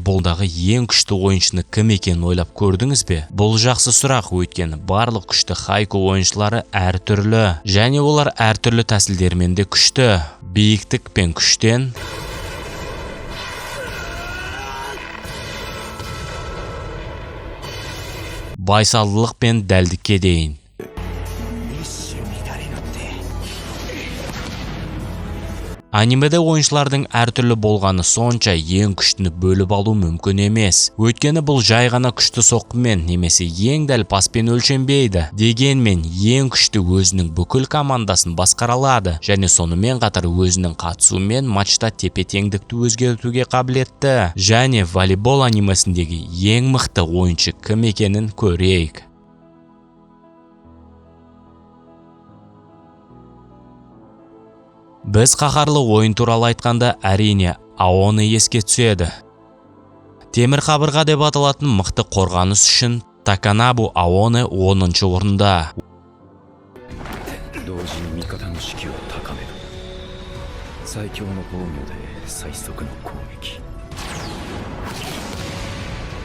бұлдағы ең күшті ойыншыны кім екенін ойлап көрдіңіз бе? Бұл жақсы сұрақ, өйткені барлық күшті хайку ойыншылары әртүрлі, және олар әртүрлі тәсілдермен де күшті. Биіктік пен күштен байсалдылық пен дәлдікке дейін. Анимеде ойыншылардың әртүрлі болғаны сонша ең күштіні бөліп алу мүмкін емес. Өйткені бұл жай ғана күшті соққымен немесе ең дәл паспен өлшенбейді. Дегенмен ең күшті өзінің бүкіл командасын басқара алады және сонымен қатар өзінің қатысуымен матчта тепе-теңдікті өзгертуге қабілетті. Және волейбол анимесіндегі ең мықты ойыншы кім екенін көрейік. Біз қаһарлы ойын туралы айтқанда әрине Аоны еске түседі. Темір қабырға деп аталатын мықты қорғаныс үшін Таканабу Аоны 10-шы орында.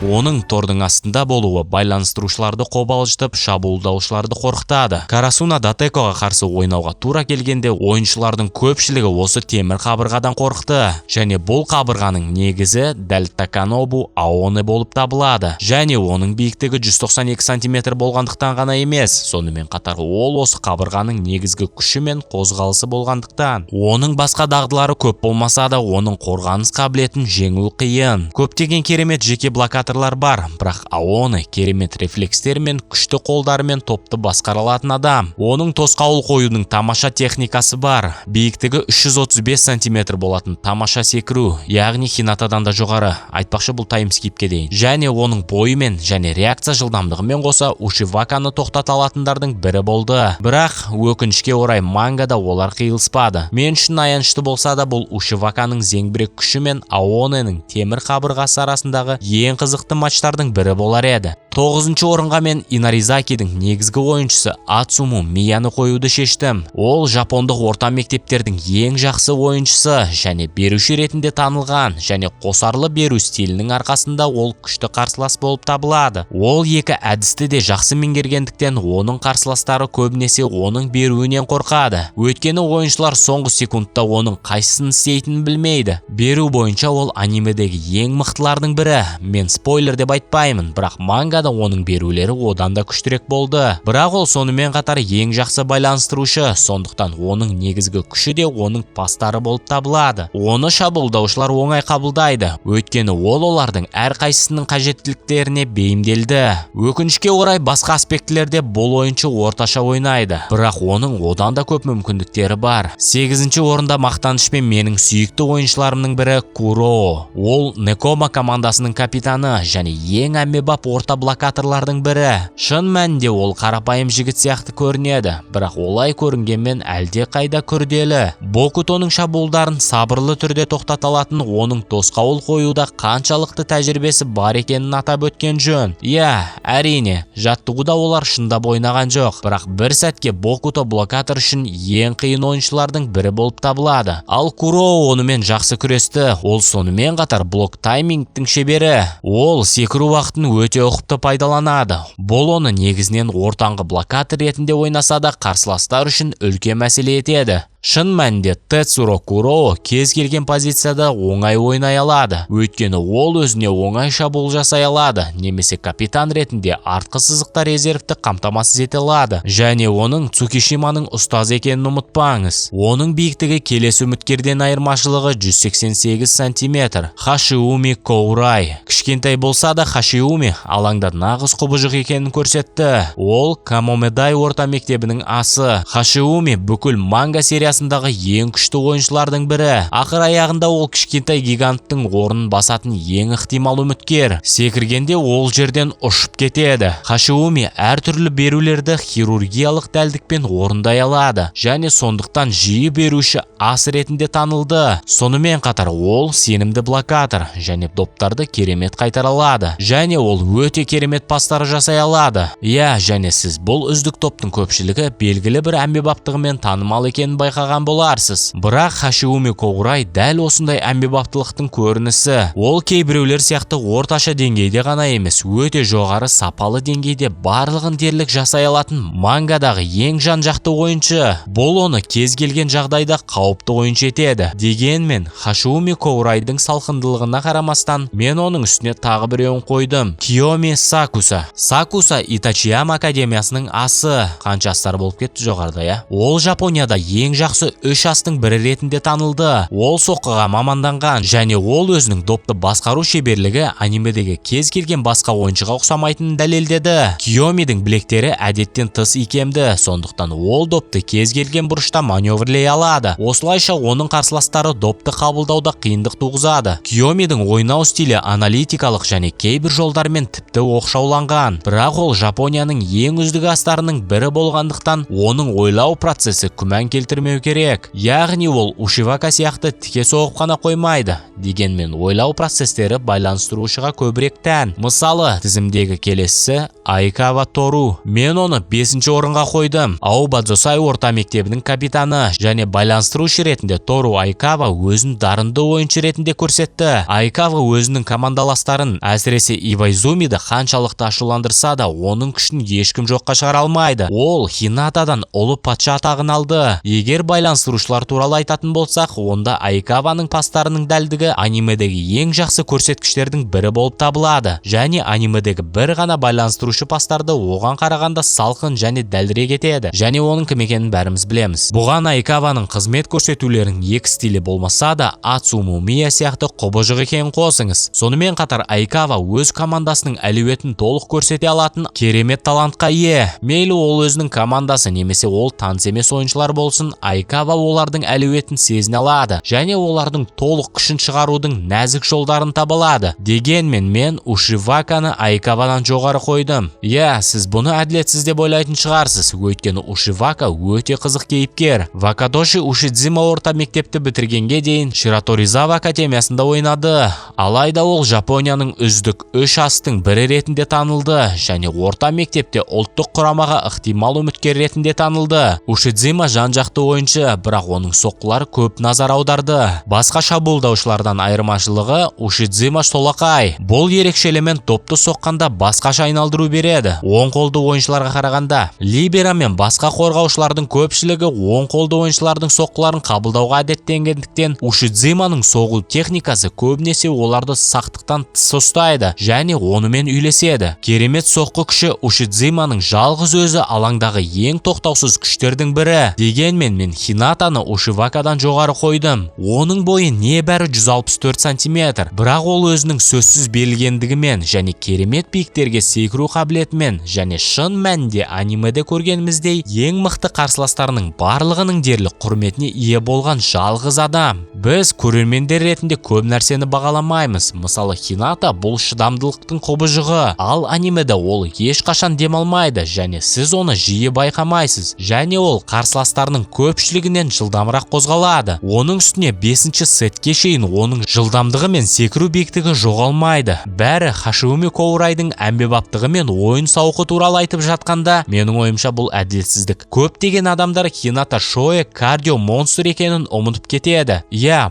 Оның тордың астында болуы байланыстырушыларды қобалжытып, шабуылдаушыларды қорқытады. Карасуна Датекоға қарсы ойнауға тура келгенде ойыншылардың көпшілігі осы темір қабырғадан қорқыты. Және бұл қабырғаның негізі дәл Таканабу Аоны болып табылады. Және оның биіктігі 192 см болғандықтан ғана емес, сонымен қатар ол осы қабырғаның негізгі күші мен қозғалысы болғандықтан. Оның басқа дағдылары көп болмаса да, оның қорғаныс қабілетін жеңу қиын. Көптеген керемет жеке блокатор бар, бірақ Аоны керемет рефлекстер мен күшті қолдарымен топты басқара алатын адам. Оның тосқауыл қоюдың тамаша техникасы бар. Биіктігі 335 см болатын тамаша секіру, яғни Хинатадан да жоғары, айтпақшы бұл таймскипке дейін. Және оның бойымен және реакция жылдамдығымен қоса Ушиваканы тоқтата алатындардың бірі болды. Бірақ өкінішке орай мангада олар қиылыспады. Мен үшін аянышты болса да, бұл Ушиваканың зеңбірек күші мен Аонының темір қабырғасы арасындағы ең қызықты матчтардың бірі болар еді. 9-шы орынға мен Инаризакидің негізгі ойыншысы Ацуму Мияны қоюды шештім. Ол жапондық орта мектептердің ең жақсы ойыншысы және беруші ретінде танылған, және қосарлы беру стилінің арқасында ол күшті қарсылас болып табылады. Ол екі әдісті де жақсы меңгергендіктен оның қарсыластары көбінесе оның беруінен қорқады. Өйткені ойыншылар соңғы секундта оның қайсысын істейтінін білмейді. Беру бойынша ол анимедегі ең мықтылардың бірі. Мен спойлер деп айтпаймын, бірақ мангада оның берулері одан да күштірек болды. Бірақ ол сонымен қатар ең жақсы байланыстырушы, сондықтан оның негізгі күші де оның пастары болып табылады. Оны шабуылдаушылар оңай қабылдайды, өйткені ол олардың әрқайсысының қажеттіліктеріне бейімделді. Өкінішке орай басқа аспектілерде бұл ойыншы орташа ойнайды, бірақ оның одан да көп мүмкіндіктері бар. 8-ші орында мақтанышпен менің сүйікті ойыншыларымның бірі Куро. Ол Некома командасының капитаны және ең әмбебап орта блокаторлардың бірі. Шын мәнінде ол қарапайым жігіт сияқты көрінеді, бірақ олай көрінгенмен әлде қайда күрделі. Бокутоның шабуылдарын сабырлы түрде тоқтата алатын оның тосқауыл қоюда қаншалықты тәжірибесі бар екенін атап өткен жөн. Әрине, жаттығуда олар шындап ойнаған жоқ, бірақ бір сәтке Бокуто блокатор үшін ең қиын ойыншылардың бірі болып табылады. Ал Куро онымен жақсы күресті. Ол сонымен қатар блок таймингтің шебері. Ол секіру уақытын өте ұқыпты пайдаланады. Бұл оны негізінен ортаңғы блокатор ретінде ойнаса да қарсыластар үшін үлкен мәселе етеді. Шын мәнінде Тецуро Куро кез келген позицияда оңай ойнай алады, өйткені ол өзіне оңай шабуыл жасай алады, немесе капитан ретінде артқы сызықта резервті қамтамасыз ете алады. Және оның Цукишиманың ұстаз екенін ұмытпаңыз. Оның биіктігі келесі үміткерден айырмашылығы 188 см. Хашиуми Коурай. Кішкентай болса да Хашиуми алаңда нағыз құбыжық екенін көрсетті. Ол Камомедай орта мектебінің асы. Хашиуми бүкіл манга сериясындағы ең күшті ойыншылардың бірі. Ақыр аяғында ол кішкентай гиганттың орнын басатын ең ықтимал үміткер. Секіргенде ол жерден ұшып кетеді. Хашиуми әртүрлі берулерді хирургиялық дәлдікпен орындай алады, және сондықтан жиі беруші ас ретінде танылды. Сонымен қатар ол сенімді блокатор және доптарды керемет қайтара алады, және ол өте керемет пастар жасай алады. Және сіз бұл үздік топтың көпшілігі белгілі бір әмбебаптығымен танымал екенін байқадыңыз. байқаған боларсыз. Бірақ Хашиуми Коурай дәл осындай әмбебаптылықтың көрінісі. Ол кейбіреулер сияқты орташа деңгейде ғана емес, өте жоғары сапалы деңгейде барлығын дерлік жасай алатын мангадағы ең жан-жақты ойыншы. Бұл оны кез келген жағдайда қауіпті ойыншы етеді. Дегенмен, Хашиуми Коурайдың салқындылығына қарамастан, мен оның үстіне тағы біреуін қойдым. Киоми Сакуса. Сакуса Итачияма академиясының асы. Қанша астар болып кетті жоғарыда, я? Ол Жапонияда ең жақсы 3 астың бірі ретінде танылды. Ол соққыға маманданған және ол өзінің допты басқару шеберлігі анимедегі кез келген басқа ойыншыға ұқсамайтынын дәлелдеді. Киомидің білектері әдеттен тыс икемді, сондықтан ол допты кез келген бұрышта маневрлей алады. Осылайша оның қарсыластары допты қабылдауда қиындық туғызады. Киомидің ойнау стилі аналитикалық және кейбір жолдармен тіпті оқшауланған. Бірақ ол Жапонияның ең үздік астарының бірі болғандықтан, оның ойлау процесі күмән келтірмеу керек. Яғни ол Ушивака сияқты тіке соғып қана қоймайды. Дегенмен ойлау процестері байланыстырушыға көбірек тән. Мысалы, тізімдегі келесі Айкава Тору. Мен оны 5-ші орынға қойдым. Аобадзосай орта мектебінің капитаны және байланыстырушы ретінде Тору Айкава өзін дарынды ойыншы ретінде көрсетті. Айкава өзінің командаластарын, әсіресе Ивайзумиді қаншалықты ашуландырса да, оның күшін ешкім жоққа шығара алмайды. Ол Хинатадан ұлы патша атағын алды. Егер байланыстырушылар туралы айтатын болсақ, онда Айкаваның пастарының дәлдігі анимедегі ең жақсы көрсеткіштердің бірі болып табылады. Және анимедегі бір ғана байланыстырушы пастарды оған қарағанда салқын және дәлірек етеді. Және оның кім екенін бәріміз білеміз. Бұған Айкаваның қызмет көрсетулерінің екі стилі болмаса да, Ацуму Мия сияқты қобыжық екенін қосыңыз. Сонымен қатар Айкава өз командасының әлеуетін толық көрсете алатын керемет талантқа ие. Мейлі ол өзінің командасы немесе ол таныс емес ойыншылар болсын, Айкава олардың әлеуетін сезіне алады және олардың толық күшін шығарудың нәзік жолдарын таба алады. Дегенмен мен Ушиваканы Айкавадан жоғары қойдым. Сіз бұны әділетсіз деп ойлайтын шығарсыз, өйткені Ушивака өте қызық кейіпкер. Вакадоши Ушидзима орта мектепті бітіргенге дейін Шираторизава академиясында ойнады. Алайда ол Жапонияның үздік 3 астың бірі ретінде танылды және орта мектепте ұлттық құрамаға ықтимал үміткер ретінде танылды. Ушидзима жан-жақты ойыншы, бірақ оның соққылары көп назар аударды. Басқа шабуылдаушылардан айырмашылығы Ушидзима солақай. Бұл ерекше элемент допты соққанда басқаша айналдыру береді. Оң қолды ойыншыларға қарағанда, либера мен басқа қорғаушылардың көпшілігі оң қолды ойыншылардың соққыларын қабылдауға әдеттенгендіктен, Ушидзиманың соғу техникасы көбінесе оларды сақтықтан тыс ұстайды және онымен үйлеседі. Керемет соққы күші Ушидзиманың жалғыз өзі алаңдағы ең тоқтаусыз күштердің бірі. Дегенмен мен Хинатаны Ушивакадан жоғары қойдым. Оның бойы небәрі 164 сантиметр, бірақ ол өзінің сөзсіз берілгендігімен және керемет биіктерге секіру қабілетімен және шын мәнінде анимеде көргеніміздей ең мықты қарсыластарының барлығының дерлік құрметіне ие болған жалғыз адам. Біз көрермендер ретінде көп нәрсені бағаламаймыз. Мысалы, Хината бұл шыдамдылықтың қобыжығы, ал анимеде ол ешқашан демалмайды және сіз оны жиі байқамайсыз және ол қарсыластарының көпшілігінен жылдамырақ қозғалады. Оның үстіне 5-ші сетке шейін оның жылдамдығы мен секіру биіктігі жоғалмайды. Бәрі Хашиуми Коурайдың әмбебаптығы мен ойын сауқы туралы айтып жатқанда, менің ойымша бұл әділетсіздік. Көптеген адамдар Хината Шоэ кардио монстр екенін ұмытып кетеді.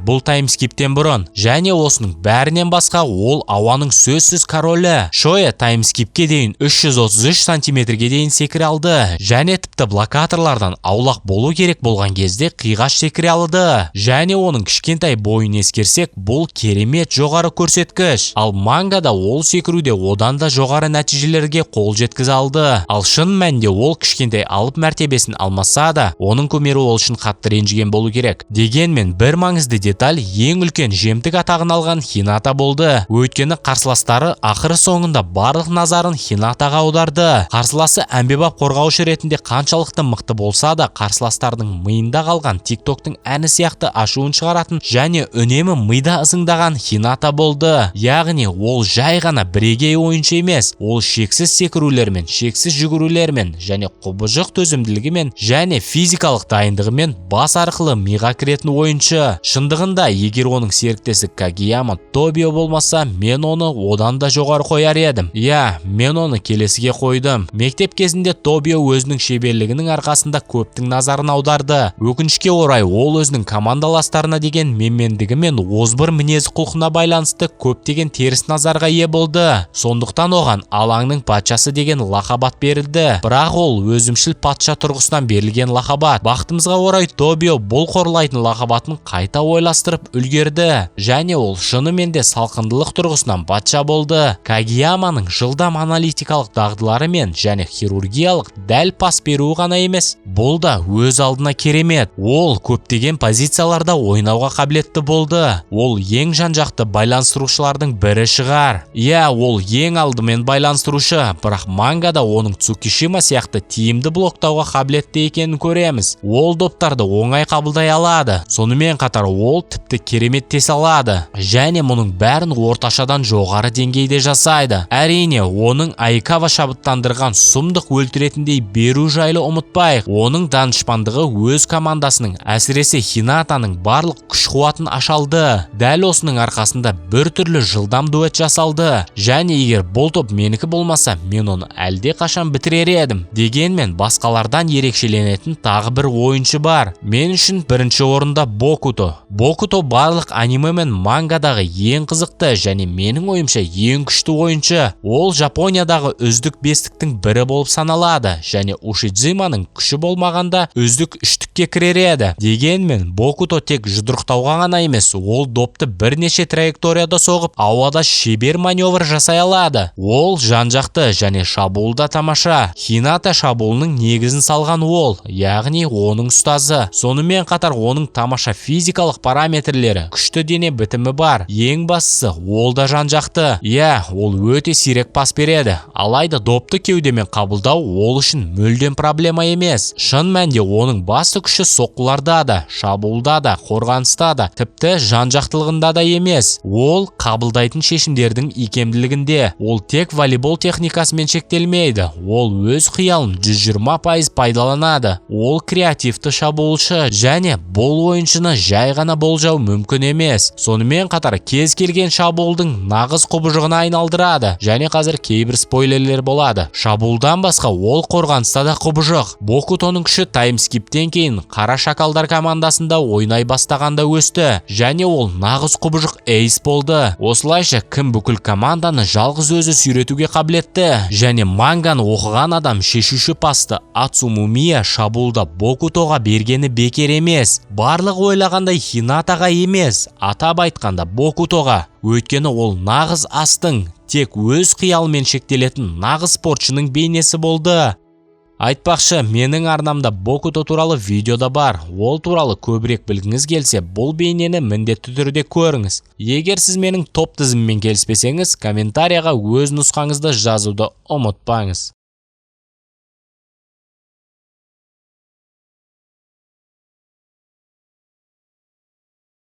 Бұл таймскиптен бұрын. Және осының бәрінен басқа ол ауаның сөзсіз королі. Шоэ таймскипке дейін 333 сантиметрге дейін секіре алды және тіпті блокаторлардан аулақ болу керек болған кезде қиғаш секіре алды. Және оның кішкентай бойын ескерсек, бұл керемет жоғары көрсеткіш. Ал мангада ол секіруде одан да жоғары нәтижелерге қол жеткізе алды. Ал шын мәнінде ол кішкентай алып мәртебесін алмаса да, оның көмері ол үшін қатты ренжіген болу керек. Дегенмен бір маңызды деталь ең үлкен жемтік атағын алған Хината болды. Өйткені қарсыластары ақыры соңында барлық назарын Хинатаға аударды. Қарсыласы әмбебап қорғаушы ретінде қаншалықты мықты болса да, қарсыластардың миында қалған TikTok-тың әні сияқты ашуын шығаратын және үнемі мида ызыңдаған Хината болды. Яғни ол жай ғана бірегей ойыншы емес, ол шексіз шексіз секірулермен, шексіз жүгірулермен және құбыжық төзімділігімен және физикалық дайындығымен бас арқылы миға кіретін ойыншы. Шындығында, егер оның серіктесі Кагияма Тобио болмаса, мен оны одан да жоғары қояр едім. Мен оны келесіге қойдым. Мектеп кезінде Тобио өзінің шеберлігінің арқасында көптің назарын аударды. Өкінішке орай, ол өзінің командаластарына деген менмендігі мен озбыр мінез құлқына байланысты көптеген теріс назарға ие болды. Сондықтан оған алаңның патшасы деген лақабат берілді. Бірақ ол өзімшіл патша тұрғысынан берілген лақабат. Бақытымызға орай, Тобио бұл қорлайтын лақабатын қайта ойластырып үлгерді және ол шынымен де салқындылық тұрғысынан патша болды. Кагияманың жылдам аналитикалық дағдыларымен және хирургиялық дәл пас беруі ғана емес, бұл да өз алдына керемет. Ол көптеген позицияларда ойнауға қабілетті болды. Ол ең жан-жақты байланыстырушылардың бірі шығар. Ол ең алдымен байланыстырушы, бірақ мангада оның Цукишима сияқты тиімді блоктауға қабілетті екенін көреміз. Ол доптарды оңай қабылдай алады. Сонымен қатар ол тіпті керемет тесе алады және мұның бәрін орташадан жоғары деңгейде жасайды. Әрине, оның Айкава шабыттандырған сұмдық өлтіретіндей беру жайлы ұмытпайық. Оның данышпандығы өз командасының, әсіресе Хинатаның барлық күш-қуатын ашалды. Дәл осының арқасында бір түрлі жылдам дуэт жасалды және егер бұл топ менікі болмаса, мен оны әлде қашан бітірер едім. Дегенмен басқалардан ерекшеленетін тағы бір ойыншы бар. Мен үшін бірінші орында Бокуто. Бокуто барлық аниме мен мангадағы ең қызықты және менің ойымша ең күшті ойыншы. Ол Жапониядағы үздік бестіктің бірі болып саналады және Ушидзиманың күші болмағанда үздік үштікке кірер еді. Дегенмен Бокуто тек жұдырықтауға ғана емес, ол допты бірнеше траекторияда соғып, ауада шебер маневр жасай алады. Ол жан-жақты және шабуылда тамаша. Хината шабуылының негізін салған ол, яғни оның ұстазы. Сонымен қатар оның тамаша физикалық параметрлері, күшті дене бітімі бар. Ең бастысы, ол да жан-жақты. Ол өте сирек пас береді. Алайда допты кеудемен қабылдау ол үшін мүлдем проблема емес. Шын мәнде оның басты күші соққыларда да, шабуылда да, қорғаныста да, тіпті жан-жақтылығында да емес. Ол қабылдайтын шешімдердің икемділігінде. Ол тек волейбол техникасымен шектелмейді. Ол өз қиялын 120% пайдаланады. Ол креативті шабуылшы және бұл ойыншыны жай ғана болжау мүмкін емес. Сонымен қатар кез келген шабуылдың нағыз құбыжығына айналдырады және қазір кейбір спойлерлер болады. Шабуылдан басқа ол қорғаныста да құбыжық. Бокутоның күші таймскиптен кейін қара шакалдар командасында ойнай бастағанда өсті және ол нағыз құбыжық эйс болды. Осылайша кім бүкіл команданы жалғыз өзі сүйретуге қабілетті және манганы оқыған адам шешуші пасты Ацумумия шабуылда Бокутоға бергені бекер емес. Барлық ойлағандай Хинатаға емес, атап айтқанда Бокутоға. Өйткені ол нағыз астың, тек өз қиялымен шектелетін нағыз спортшының бейнесі болды. Айтпақшы, менің арнамда Бокуто туралы видеода бар. Ол туралы көбірек білгіңіз келсе, бұл бейнені міндетті түрде көріңіз. Егер сіз менің топ тізіммен келіспесеңіз, комментарияға өз нұсқаңызды жазуды ұмытпаңыз.